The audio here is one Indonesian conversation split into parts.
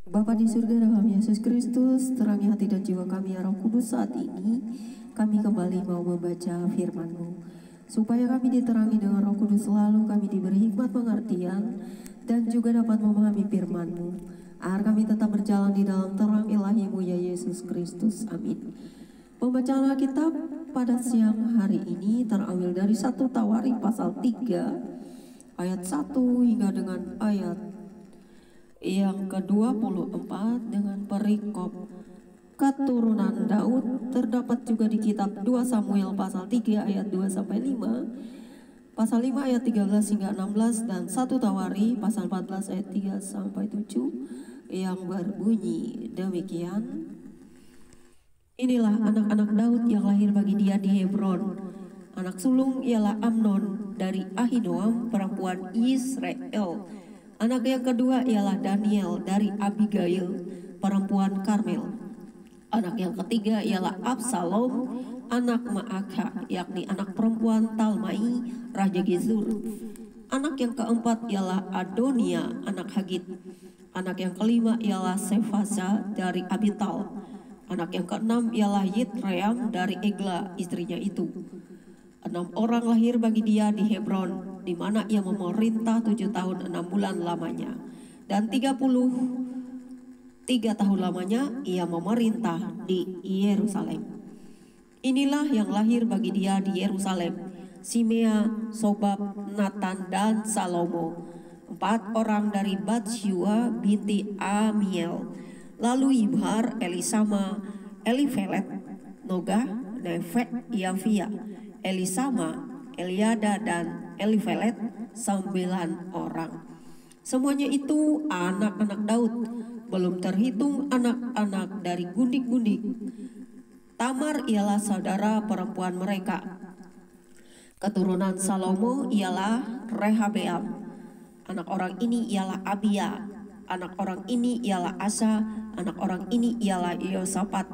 Bapa di surga dalam Yesus Kristus, terangi hati dan jiwa kami ya Roh Kudus saat ini. Kami kembali mau membaca firman-Mu. Supaya kami diterangi dengan Roh Kudus selalu kami diberi hikmat pengertian dan juga dapat memahami firman-Mu. Agar kami tetap berjalan di dalam terang ilahi-Mu ya Yesus Kristus. Amin. Pembacaan Alkitab pada siang hari ini terambil dari 1 Tawarik pasal 3 ayat 1 hingga dengan ayat yang ke-24 dengan perikop keturunan Daud. Terdapat juga di kitab 2 Samuel pasal 3 ayat 2-5, pasal 5 ayat 13 hingga 16, dan 1 Tawari pasal 14 ayat 3-7 yang berbunyi demikian. Inilah anak-anak Daud yang lahir bagi dia di Hebron. Anak sulung ialah Amnon dari Ahinoam perempuan Israel. Anak yang kedua ialah Daniel dari Abigail perempuan Karmel. Anak yang ketiga ialah Absalom anak Maakha, yakni anak perempuan Talmai raja Gezur. Anak yang keempat ialah Adonia anak Hagit. Anak yang kelima ialah Sefasa dari Abital. Anak yang keenam ialah Yitream dari Egla istrinya itu. 6 orang lahir bagi dia di Hebron, di mana ia memerintah 7 tahun 6 bulan lamanya, dan 33 tahun lamanya ia memerintah di Yerusalem. Inilah yang lahir bagi dia di Yerusalem: Simea, Sobab, Nathan, dan Salomo, 4 orang dari Batsyua binti Amiel. Lalu Ibhar, Elisama, Elifelet, Nogah, Nefet, Yafia, Elisama, Eliada, dan Elifelet, 9 orang. Semuanya itu anak-anak Daud, belum terhitung anak-anak dari gundik-gundik. Tamar ialah saudara perempuan mereka. Keturunan Salomo ialah Rehabeam. Anak orang ini ialah Abia. Anak orang ini ialah Asa. Anak orang ini ialah Yosafat.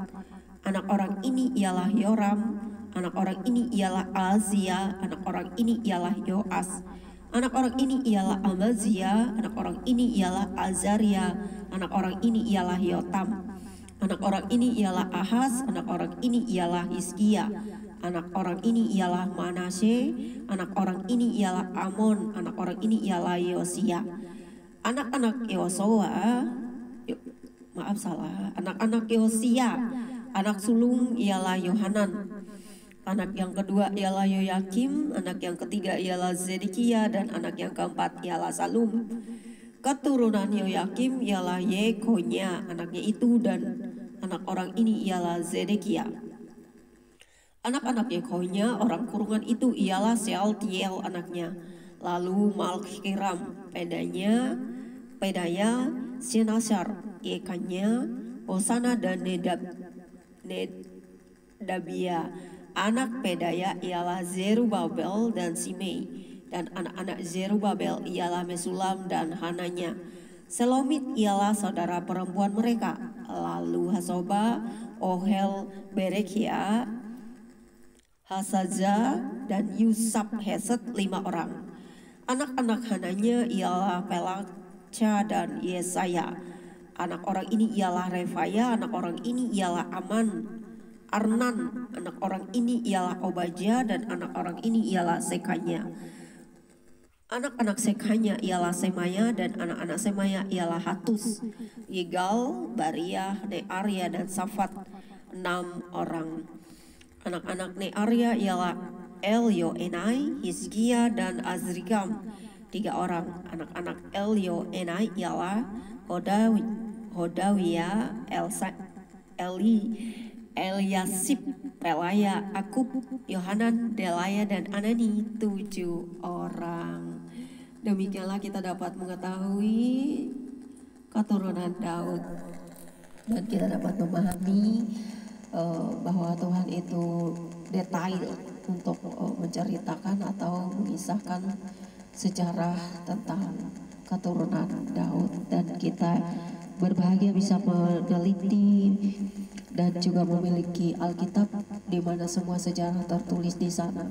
Anak orang ini ialah Yoram. Anak orang ini ialah Azia. Anak orang ini ialah Yoas. Anak orang ini ialah Amazia. Anak orang ini ialah Azaria. Anak orang ini ialah Yotam. Anak orang ini ialah Ahaz. Anak orang ini ialah Hizkia. Anak orang ini ialah Manasye. Anak orang ini ialah Amon. Anak orang ini ialah Yosia. Anak-anak Anak-anak Yosia, anak sulung ialah Yohanan. Anak yang kedua ialah Yoyakim. Anak yang ketiga ialah Zedekia. Dan anak yang keempat ialah Salum. Keturunan Yoyakim ialah Yekonya, anaknya itu, dan anak orang ini ialah Zedekia. Anak-anak Yekonya, orang kurungan itu, ialah Sealtiel anaknya. Lalu Malkiram, Pedaya, Senasar, Yekanya, Hosana, dan Nedabia. Anak Pedaya ialah Zerubabel dan Simei. Dan anak-anak Zerubabel ialah Mesulam dan Hananya. Selomit ialah saudara perempuan mereka. Lalu Hasoba, Ohel, Berekia, Hasaza, dan Yusab Heset, 5 orang. Anak-anak Hananya ialah Pelaca dan Yesaya. Anak orang ini ialah Refaya. Anak orang ini ialah Arnan. Anak orang ini ialah Obadya. Dan anak orang ini ialah Sekanya. Anak-anak Sekanya ialah Semaya. Dan anak-anak Semaya ialah Hatus, Yigal, Bariah, Nearia, dan Safat, 6 orang. Anak-anak Nearia ialah Elioenai, Hizkia, dan Azrikam, 3 orang. Anak-anak Elioenai ialah Hodawia, Eliasib, Pelaya, Akub, Yohanan, Delaya, dan Anani, 7 orang. Demikianlah kita dapat mengetahui keturunan Daud, dan kita dapat memahami bahwa Tuhan itu detail untuk menceritakan atau mengisahkan sejarah tentang keturunan Daud, dan kita berbahagia bisa meneliti dan juga memiliki Alkitab di mana semua sejarah tertulis di sana.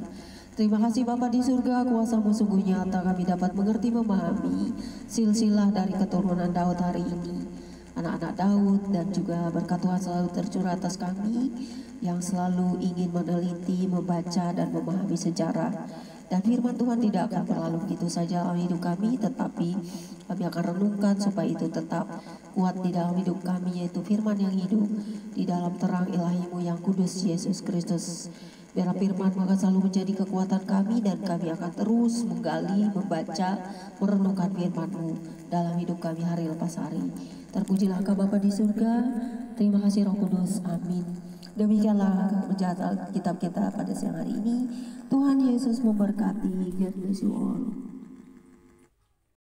Terima kasih Bapa di surga, kuasa-Mu sungguh nyata, kami dapat mengerti memahami silsilah dari keturunan Daud hari ini. anak-anak Daud, dan juga berkat Tuhan selalu tercurah atas kami yang selalu ingin meneliti, membaca, dan memahami sejarah. Dan firman Tuhan tidak akan berlalu begitu saja dalam hidup kami, tetapi kami akan renungkan supaya itu tetap kuat di dalam hidup kami, yaitu firman yang hidup di dalam terang ilahi-Mu yang kudus, Yesus Kristus. Biarlah firman akan selalu menjadi kekuatan kami, dan kami akan terus menggali, membaca, merenungkan firman-Mu dalam hidup kami hari lepas hari. Terpujilah Engkau Bapa di surga. Terima kasih Roh Kudus. Amin. Demikianlah pembacaan kitab kita pada siang hari ini. Tuhan Yesus memberkati. God bless you all.